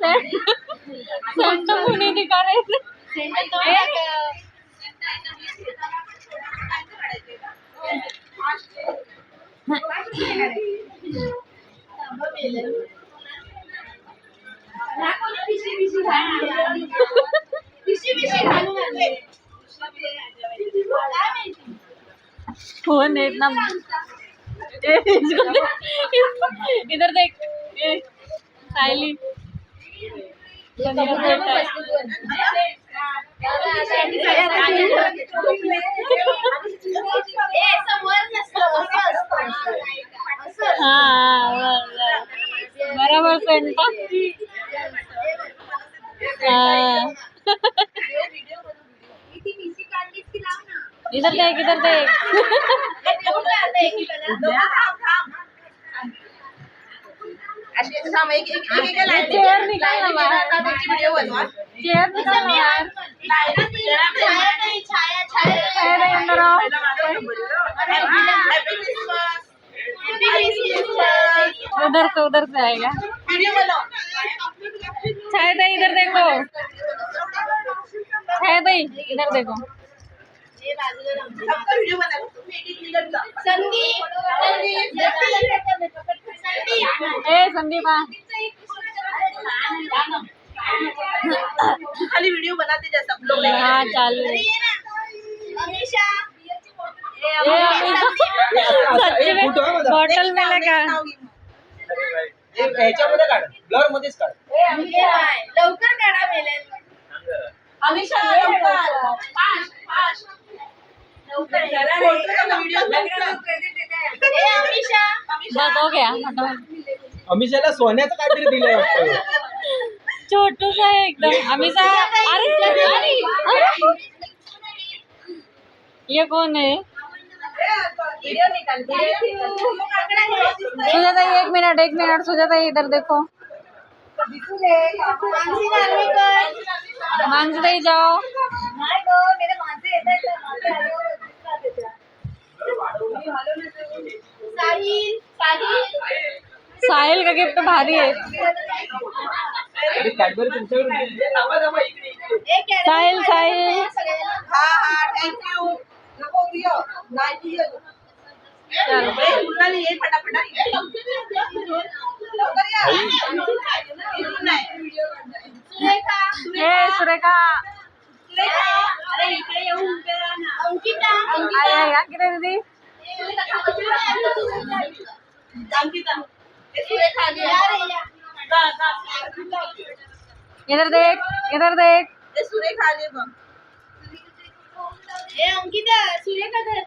Saint कोणी दिखा रहे थे फोन है इतना इधर देख सायली बराबर सेंट इधर देख चेयर निकाल ना चेयर अंदर आओ उधर से आएगा शायद इधर देखो शायद इधर देखो संदीप खाली वीडियो बनाते जा सब लोग। हाँ चालू है सच्ची में बॉटल में लगा ह्याच्यामध्ये काढ ब्लर मध्येच काढ लवकर काढा मेलेल अमिषा लवकर बस हो गया अमिषाला सोन्याचं काहीतरी दिलंय वाटतं. छोटू सा है एकदम अमिषा अरे ये कौन है सुजाता एक मिनट सुजाता इधर देखो मानसी जाओ साहिल का गिफ्ट भारी है अरे कॅडबरी तुमच्याकडे साहिल हा थँक्यू नको दियो नाही दियो मुलांनी ये फटाफट सुरेखा अरे इकडे येऊन उभे राहा ना अंकिता आया किती दीदी अंकिता सुरेखा इधर देख सुरेखा आले बघ ए अंकिता सुरेखा धर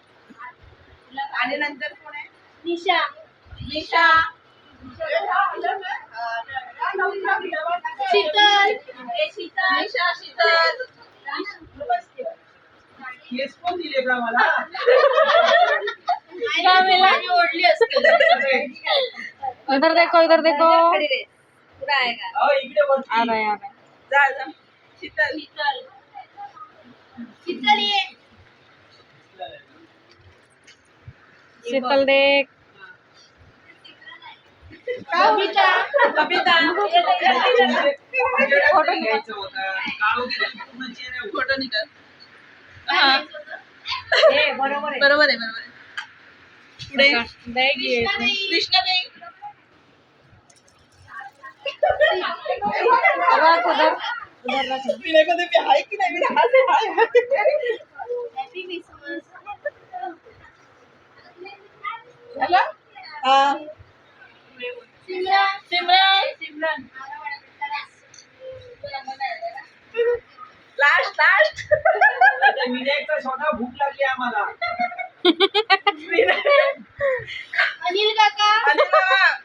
आणि नंतर कोण आहे निशा शीतल केस कोण दिले बा मला क्या मिला ओढली असते इधर देखो पूरा आएगा इकडे वरती आ रहा है जा शीतल ये शीतल देख कविता फोटो घ्यायचं होतं काढू दे पूर्ण चेहरा फोटो निकाल बरोबर आहे बरोबर आहे पुढे देख ये कृष्णा उधर रख मध्ये मी आहे की नाही happy Christmas hello Simran last विनायकचा छोटा भूक लागली आम्हाला अनिल काका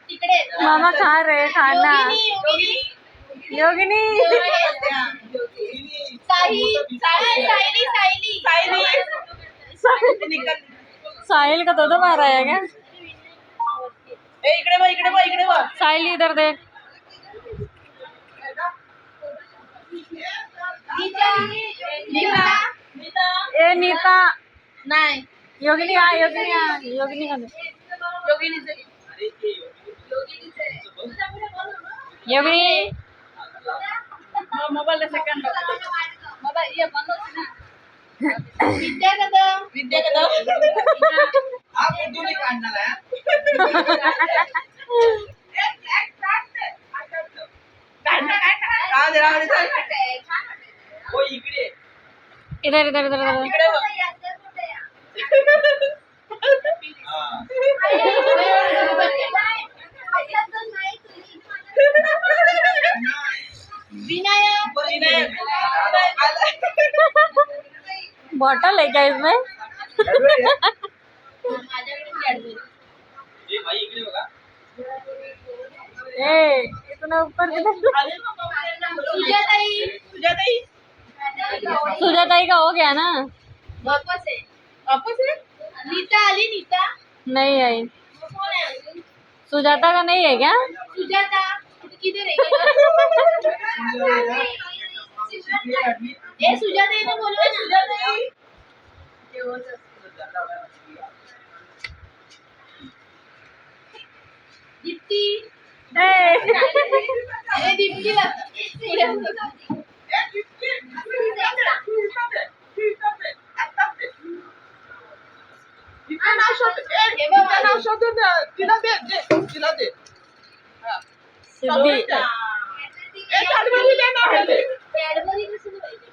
तिकडे मामा खा रहे खाना योगिनी साहिल का तो मारा है क्या इकडे बघ साहिल इधर देख ए नीता नाही योगिनी योगिनी का दे योगिनी मोबाईल सेकंड मोबाईल ये बनवते ना विद्या कदम हा फोटो नाही काढणार आहे. हो इकडे इधर इधर इधर इधर हा. बॉटल है क्या इसमें? ए भाई इकडे बघा. ए इतना ऊपर किधर? सुजाताई का हो गया ना? वापस है नीता आली नीता नहीं आई. कौन है अजून? सुजाता का नहीं है क्या? सुजाता किधर है ए सुजाता इन्हें बोलो ना दीप्ति ए दीप्ति सिद्धी कैडबरी कसं पाहिजे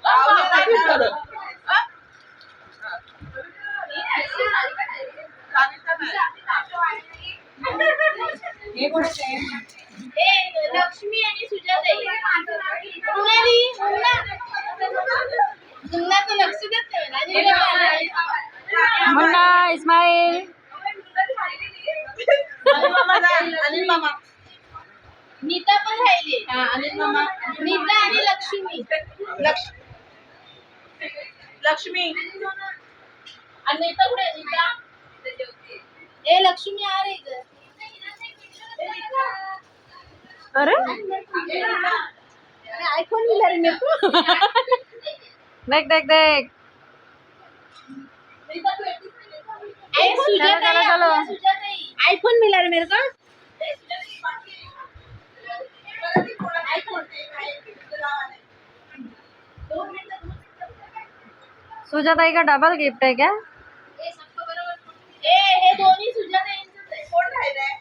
लक्ष्मी आणि सुजाताई मुन्ना तो लक्ष देत नाही मुन्ना इस्माइल अनिल मामा नीता पण राहिली अनिल मामा नीता आणि लक्ष्मी लक्ष्मी आणि नीता कुठे आहे? नीता ए लक्ष्मी आ रही इधर अरे आईफोन मिला रे मेरे को देख देख देख. ए चलो, चलो. सुजाताई आईफोन मिला रे मेरे को सुजाताई का डबल गिफ्ट है क्या? ए हे दोन्ही सुजाताईंचेच आहे कोण राहिलंय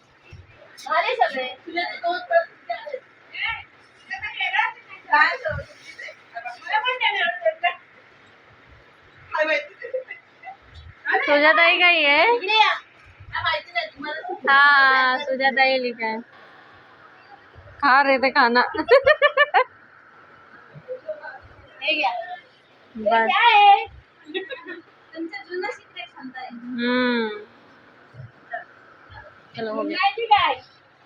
झाले सगळे सुजाता दोन सुजाताई का ही है. इकडे या माहिती नाही तुम्हाला हाँ सुजाताई लिखा है. खा रहे थे खाना. हे घ्या बस. काय आहे तुमचं जुनं सिक्रेट सांगताय चलो हो गया. काय ठीक आहे